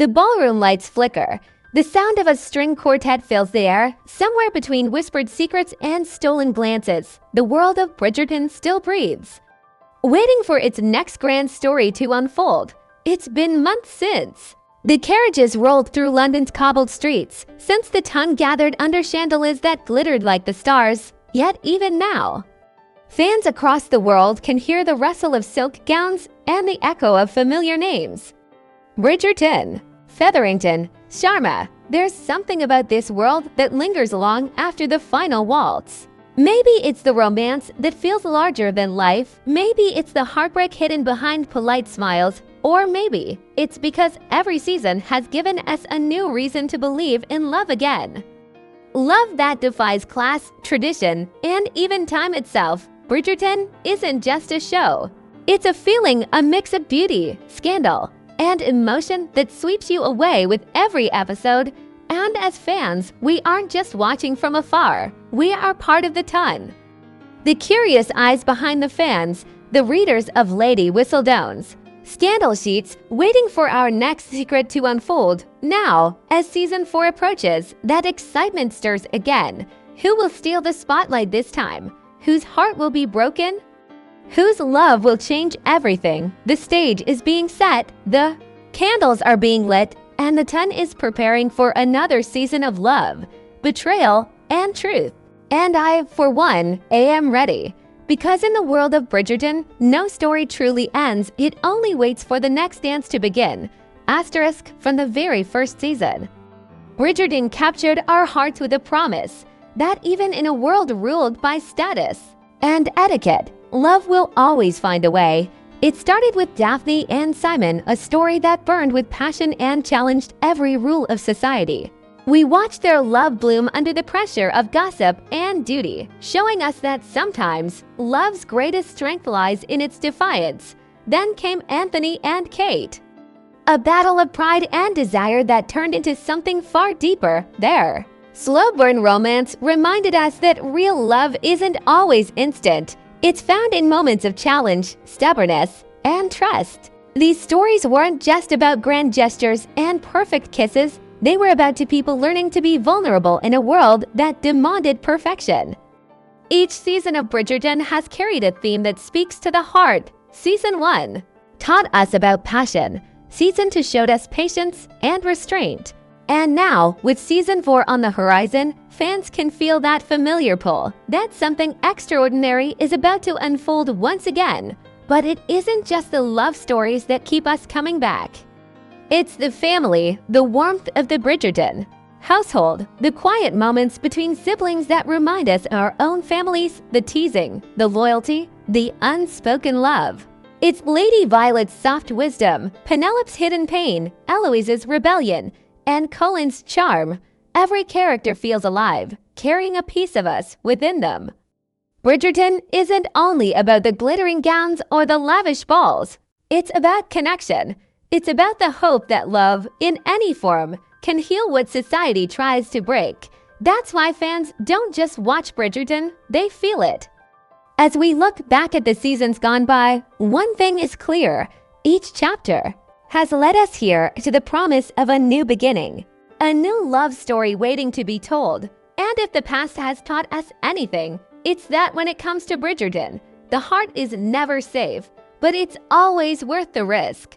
The ballroom lights flicker. The sound of a string quartet fills the air. Somewhere between whispered secrets and stolen glances, the world of Bridgerton still breathes, waiting for its next grand story to unfold. It's been months since the carriages rolled through London's cobbled streets, since the tongue gathered under chandeliers that glittered like the stars. Yet even now, fans across the world can hear the rustle of silk gowns and the echo of familiar names. Bridgerton, Featherington, Sharma. There's something about this world that lingers long after the final waltz. Maybe it's the romance that feels larger than life. Maybe it's the heartbreak hidden behind polite smiles. Or maybe it's because every season has given us a new reason to believe in love again. Love that defies class, tradition, and even time itself. Bridgerton isn't just a show. It's a feeling, a mix of beauty, scandal, and emotion that sweeps you away with every episode. And as fans, we aren't just watching from afar. We are part of the ton. The curious eyes behind the fans, the readers of Lady Whistledown's scandal sheets, waiting for our next secret to unfold. Now, as season 4 approaches, that excitement stirs again. Who will steal the spotlight this time? Whose heart will be broken? Whose love will change everything? The stage is being set, the candles are being lit, and the ton is preparing for another season of love, betrayal, and truth. And I, for one, am ready. Because in the world of Bridgerton, no story truly ends, it only waits for the next dance to begin. Asterisk from the very first season. Bridgerton captured our hearts with a promise that even in a world ruled by status and etiquette, love will always find a way. It started with Daphne and Simon, a story that burned with passion and challenged every rule of society. We watched their love bloom under the pressure of gossip and duty, showing us that sometimes love's greatest strength lies in its defiance. Then came Anthony and Kate, a battle of pride and desire that turned into something far deeper. Their slow burn romance reminded us that real love isn't always instant. It's found in moments of challenge, stubbornness, and trust. These stories weren't just about grand gestures and perfect kisses. They were about two people learning to be vulnerable in a world that demanded perfection. Each season of Bridgerton has carried a theme that speaks to the heart. Season 1 taught us about passion. Season 2 showed us patience and restraint. And now, with Season 4 on the horizon, fans can feel that familiar pull, that something extraordinary is about to unfold once again. But it isn't just the love stories that keep us coming back. It's the family, the warmth of the Bridgerton household, the quiet moments between siblings that remind us of our own families, the teasing, the loyalty, the unspoken love. It's Lady Violet's soft wisdom, Penelope's hidden pain, Eloise's rebellion, and Colin's charm. Every character feels alive, carrying a piece of us within them. Bridgerton isn't only about the glittering gowns or the lavish balls. It's about connection. It's about the hope that love, in any form, can heal what society tries to break. That's why fans don't just watch Bridgerton, they feel it. As we look back at the seasons gone by, one thing is clear. Each chapter has led us here to the promise of a new beginning, a new love story waiting to be told. And if the past has taught us anything, it's that when it comes to Bridgerton, the heart is never safe, but it's always worth the risk.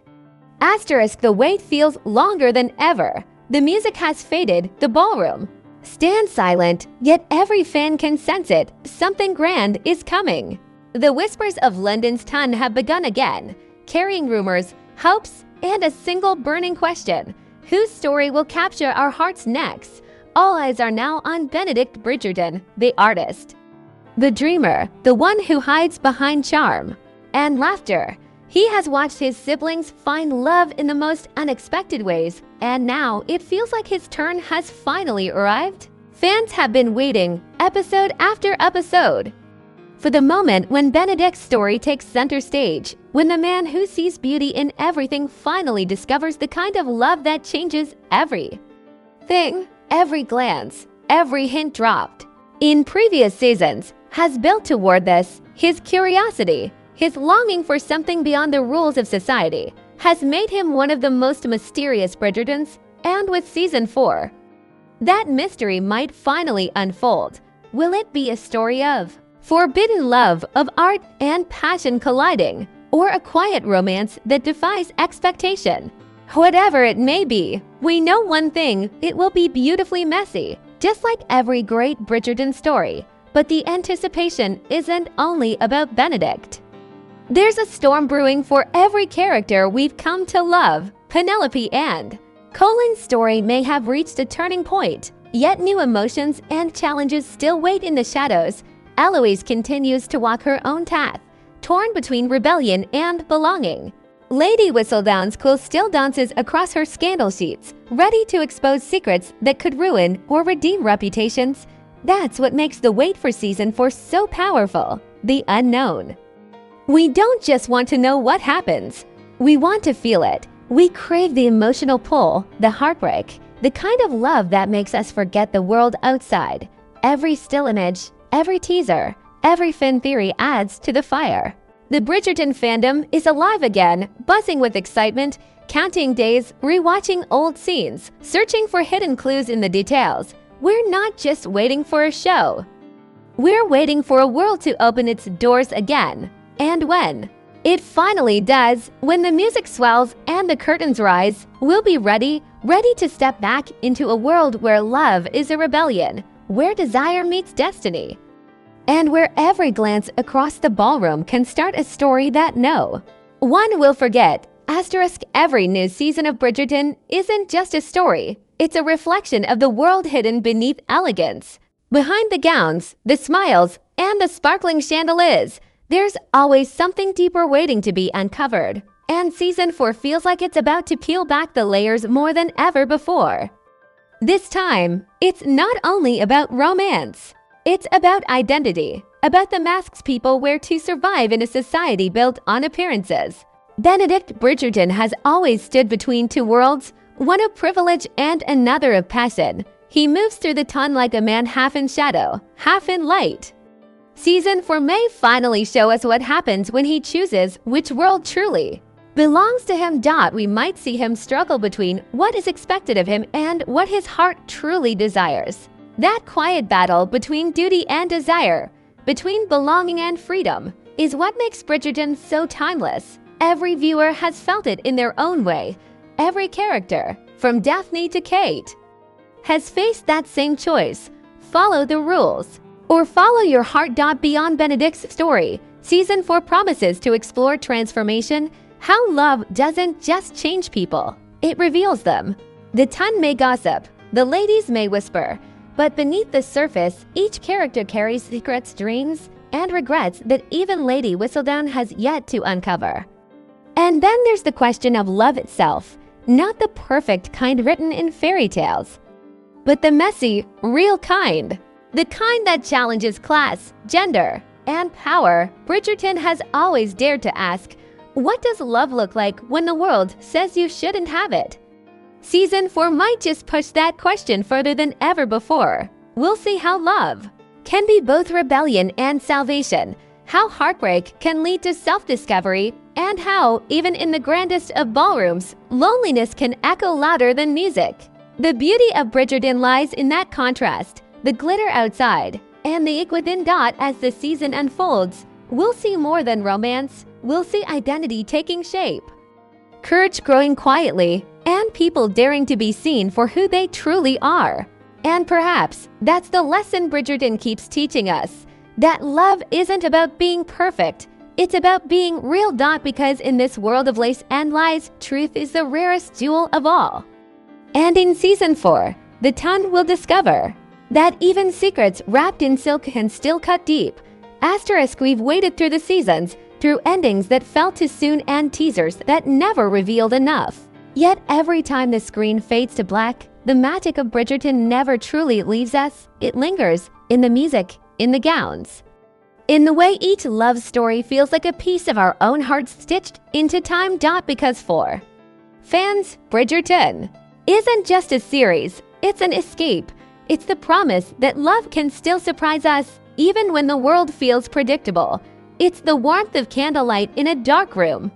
Asterisk, the wait feels longer than ever. The music has faded, the ballroom stands silent, yet every fan can sense it. Something grand is coming. The whispers of London's ton have begun again, carrying rumors, hopes, and a single burning question. Whose story will capture our hearts next? All eyes are now on Benedict Bridgerton, the artist, the dreamer, the one who hides behind charm and laughter. He has watched his siblings find love in the most unexpected ways, and now it feels like his turn has finally arrived. Fans have been waiting, episode after episode, for the moment when Benedict's story takes center stage, when the man who sees beauty in everything finally discovers the kind of love that changes everything, every glance, every hint dropped in previous seasons has built toward this. His curiosity, his longing for something beyond the rules of society, has made him one of the most mysterious Bridgertons, and with Season 4, that mystery might finally unfold. Will it be a story of forbidden love, of art and passion colliding, or a quiet romance that defies expectation? Whatever it may be, we know one thing: it will be beautifully messy, just like every great Bridgerton story. But the anticipation isn't only about Benedict. There's a storm brewing for every character we've come to love. Penelope and Colin's story may have reached a turning point, yet new emotions and challenges still wait in the shadows. Eloise continues to walk her own path, torn between rebellion and belonging. Lady Whistledown's quill still dances across her scandal sheets, ready to expose secrets that could ruin or redeem reputations. That's what makes the wait for Season 4 so powerful: the unknown. We don't just want to know what happens. We want to feel it. We crave the emotional pull, the heartbreak, the kind of love that makes us forget the world outside. Every still image, every teaser, every fan theory adds to the fire. The Bridgerton fandom is alive again, buzzing with excitement, counting days, rewatching old scenes, searching for hidden clues in the details. We're not just waiting for a show. We're waiting for a world to open its doors again. And when it finally does, when the music swells and the curtains rise, we'll be ready to step back into a world where love is a rebellion, where desire meets destiny, and where every glance across the ballroom can start a story that no one will forget. Every new season of Bridgerton isn't just a story, it's a reflection of the world hidden beneath elegance. Behind the gowns, the smiles, and the sparkling chandeliers, there's always something deeper waiting to be uncovered. And Season 4 feels like it's about to peel back the layers more than ever before. This time, it's not only about romance. It's about identity, about the masks people wear to survive in a society built on appearances. Benedict Bridgerton has always stood between two worlds, one of privilege and another of passion. He moves through the ton like a man half in shadow, half in light. Season 4 may finally show us what happens when he chooses which world truly belongs to him. We might see him struggle between what is expected of him and what his heart truly desires. That quiet battle between duty and desire, between belonging and freedom, is what makes Bridgerton so timeless. Every viewer has felt it in their own way. Every character, from Daphne to Kate, has faced that same choice: follow the rules or follow your heart. Beyond Benedict's story, Season 4 promises to explore transformation, how love doesn't just change people, it reveals them. The ton may gossip, the ladies may whisper, but beneath the surface, each character carries secrets, dreams, and regrets that even Lady Whistledown has yet to uncover. And then there's the question of love itself, not the perfect kind written in fairy tales, but the messy, real kind. The kind that challenges class, gender, and power. Bridgerton has always dared to ask, what does love look like when the world says you shouldn't have it? Season 4 might just push that question further than ever before. We'll see how love can be both rebellion and salvation, how heartbreak can lead to self-discovery, and how, even in the grandest of ballrooms, loneliness can echo louder than music. The beauty of Bridgerton lies in that contrast, the glitter outside, and the ink within. As the season unfolds, we'll see more than romance. We'll see identity taking shape, courage growing quietly, and people daring to be seen for who they truly are. And perhaps that's the lesson Bridgerton keeps teaching us, that love isn't about being perfect, it's about being real. Because in this world of lace and lies, truth is the rarest jewel of all. And in Season 4, the ton will discover that even secrets wrapped in silk can still cut deep. We've waited through the seasons, through endings that felt too soon and teasers that never revealed enough. Yet every time the screen fades to black, the magic of Bridgerton never truly leaves us. It lingers in the music, in the gowns, in the way each love story feels like a piece of our own hearts stitched into time. Because for fans, Bridgerton isn't just a series, it's an escape. It's the promise that love can still surprise us even when the world feels predictable. It's the warmth of candlelight in a dark room,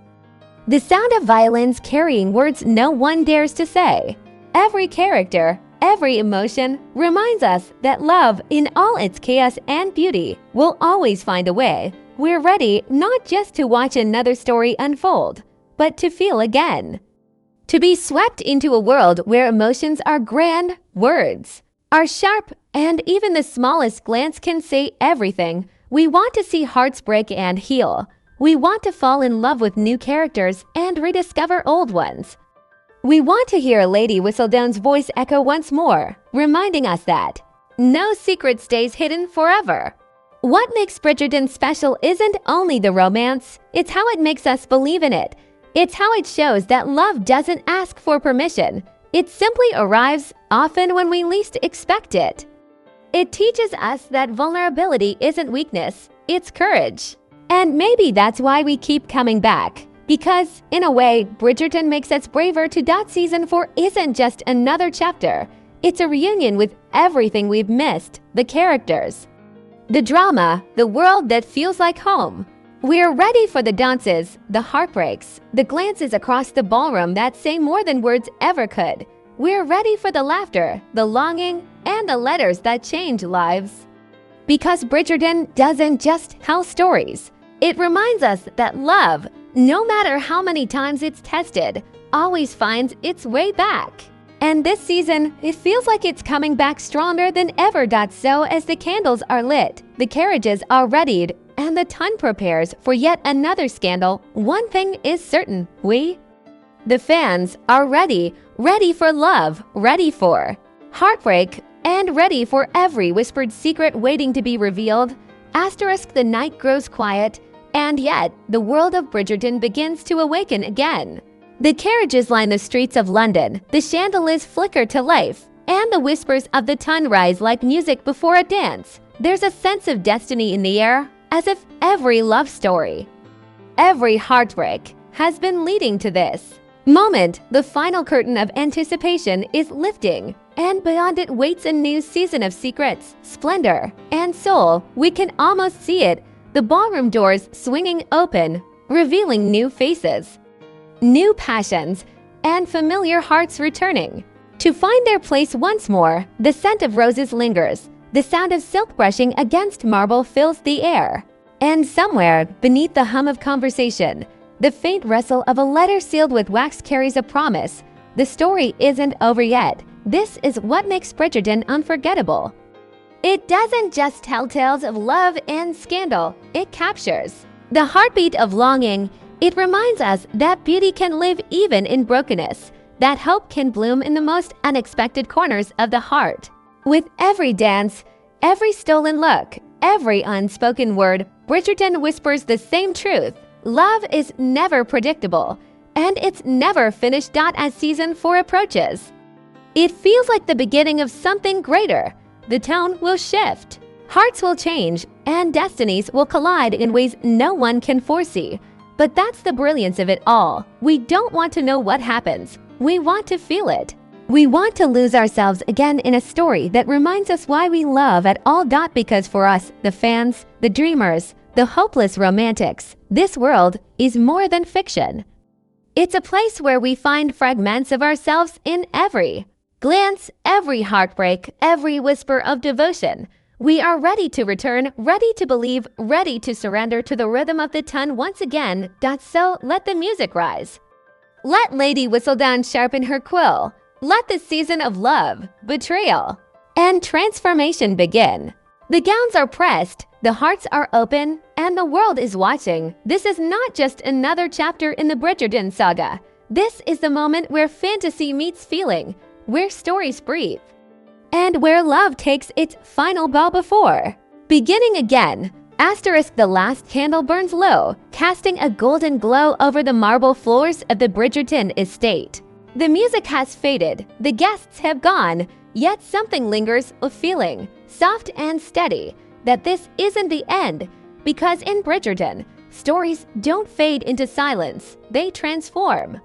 The sound of violins carrying words no one dares to say. Every character, every emotion reminds us that love, in all its chaos and beauty, will always find a way. We're ready not just to watch another story unfold, but to feel again. To be swept into a world where emotions are grand, words are sharp, and even the smallest glance can say everything. We want to see hearts break and heal. We want to fall in love with new characters and rediscover old ones. We want to hear Lady Whistledown's voice echo once more, reminding us that no secret stays hidden forever. What makes Bridgerton special isn't only the romance, it's how it makes us believe in it. It's how it shows that love doesn't ask for permission. It simply arrives, often when we least expect it. It teaches us that vulnerability isn't weakness, it's courage. And maybe that's why we keep coming back. Because, in a way, Bridgerton makes us braver to that season 4 isn't just another chapter. It's a reunion with everything we've missed, the characters, the drama, the world that feels like home. We're ready for the dances, the heartbreaks, the glances across the ballroom that say more than words ever could. We're ready for the laughter, the longing, and the letters that change lives. Because Bridgerton doesn't just tell stories. It reminds us that love, no matter how many times it's tested, always finds its way back. And this season, it feels like it's coming back stronger than ever. So as the candles are lit, the carriages are readied, and the ton prepares for yet another scandal, one thing is certain, the fans are ready for love, ready for heartbreak, and ready for every whispered secret waiting to be revealed. Asterisk, the night grows quiet, and yet the world of Bridgerton begins to awaken again. The carriages line the streets of London, the chandeliers flicker to life, and the whispers of the ton rise like music before a dance. There's a sense of destiny in the air, as if every love story, every heartbreak, has been leading to this moment. The final curtain of anticipation is lifting, and beyond it waits a new season of secrets, splendor, and soul. We can almost see it, the ballroom doors swinging open, revealing new faces, new passions, and familiar hearts returning to find their place once more. The scent of roses lingers, the sound of silk brushing against marble fills the air, and somewhere beneath the hum of conversation, the faint rustle of a letter sealed with wax carries a promise. The story isn't over yet. This is what makes Bridgerton unforgettable. It doesn't just tell tales of love and scandal, it captures the heartbeat of longing. It reminds us that beauty can live even in brokenness, that hope can bloom in the most unexpected corners of the heart. With every dance, every stolen look, every unspoken word, Bridgerton whispers the same truth. Love is never predictable, and it's never finished. As season 4 approaches, it feels like the beginning of something greater. The tone will shift, hearts will change, and destinies will collide in ways no one can foresee. But that's the brilliance of it all. We don't want to know what happens. We want to feel it. We want to lose ourselves again in a story that reminds us why we love at all. Because for us, the fans, the dreamers, the hopeless romantics, this world is more than fiction. It's a place where we find fragments of ourselves in every glance, every heartbreak, every whisper of devotion. We are ready to return, ready to believe, ready to surrender to the rhythm of the ton once again. So let the music rise. Let Lady Whistledown sharpen her quill. Let the season of love, betrayal, and transformation begin. The gowns are pressed, the hearts are open, and the world is watching. This is not just another chapter in the Bridgerton saga. This is the moment where fantasy meets feeling, where stories breathe, and where love takes its final bow before beginning again. Asterisk, the last candle burns low, casting a golden glow over the marble floors of the Bridgerton estate. The music has faded, the guests have gone, yet something lingers, a feeling, soft and steady, that this isn't the end. Because in Bridgerton, stories don't fade into silence, they transform.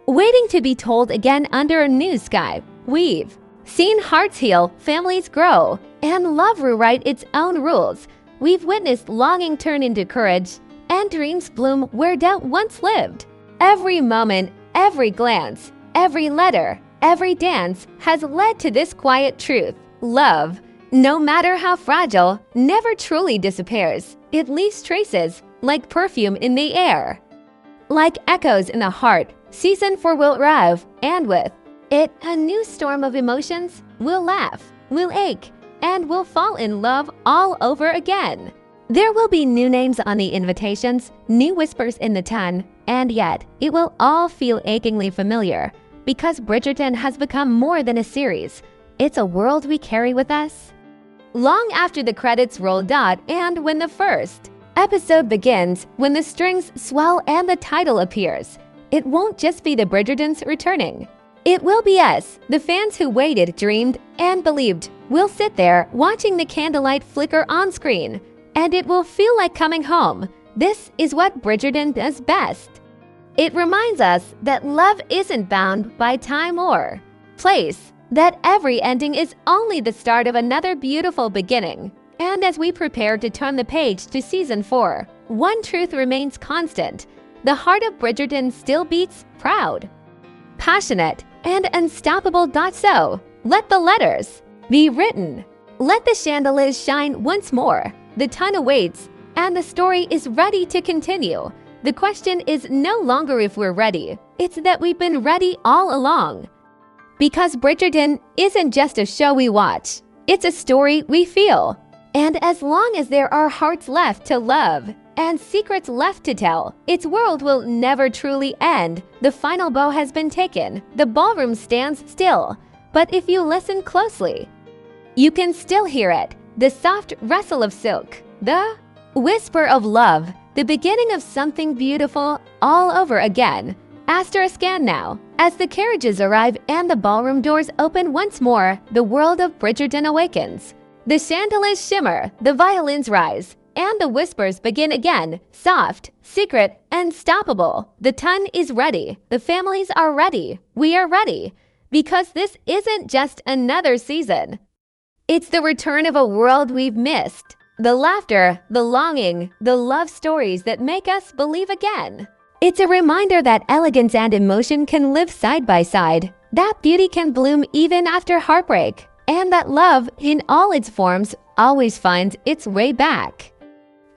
Waiting to be told again under a new sky, we've seen hearts heal, families grow, and love rewrite its own rules. We've witnessed longing turn into courage, and dreams bloom where doubt once lived. Every moment, every glance, every letter, every dance has led to this quiet truth. Love, no matter how fragile, never truly disappears. It leaves traces, like perfume in the air. Like echoes in the heart, season 4 will arrive, and with it, a new storm of emotions. We'll laugh, we'll ache, and we'll fall in love all over again. There will be new names on the invitations, new whispers in the ton, and yet it will all feel achingly familiar because Bridgerton has become more than a series. It's a world we carry with us. Long after the credits roll out and when the first episode begins, when the strings swell and the title appears, it won't just be the Bridgertons returning. It will be us, the fans who waited, dreamed, and believed. We'll sit there watching the candlelight flicker on screen, and it will feel like coming home. This is what Bridgerton does best. It reminds us that love isn't bound by time or place, that every ending is only the start of another beautiful beginning. And as we prepare to turn the page to season 4, one truth remains constant. The heart of Bridgerton still beats proud, passionate, and unstoppable. So, let the letters be written. Let the chandeliers shine once more. The ton awaits, and the story is ready to continue. The question is no longer if we're ready, it's that we've been ready all along. Because Bridgerton isn't just a show we watch, it's a story we feel. And as long as there are hearts left to love and secrets left to tell, its world will never truly end. The final bow has been taken, the ballroom stands still. But if you listen closely, you can still hear it. The soft rustle of silk, the whisper of love, the beginning of something beautiful all over again. Asterisk now, as the carriages arrive and the ballroom doors open once more, the world of Bridgerton awakens. The chandeliers shimmer, the violins rise, and the whispers begin again, soft, secret, unstoppable. The ton is ready, the families are ready, we are ready, because this isn't just another season. It's the return of a world we've missed. The laughter, the longing, the love stories that make us believe again. It's a reminder that elegance and emotion can live side by side, that beauty can bloom even after heartbreak, and that love, in all its forms, always finds its way back.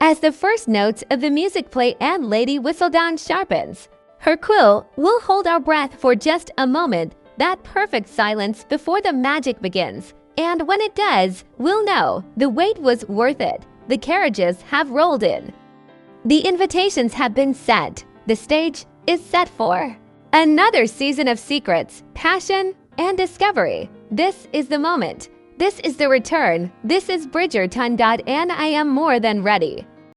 As the first notes of the music play and Lady Whistledown sharpens her quill, we'll hold our breath for just a moment, that perfect silence before the magic begins. And when it does, we'll know the wait was worth it. The carriages have rolled in. The invitations have been sent. The stage is set for another season of secrets, passion, and discovery. This is the moment. This is the return. This is Bridgerton. And I am more than ready.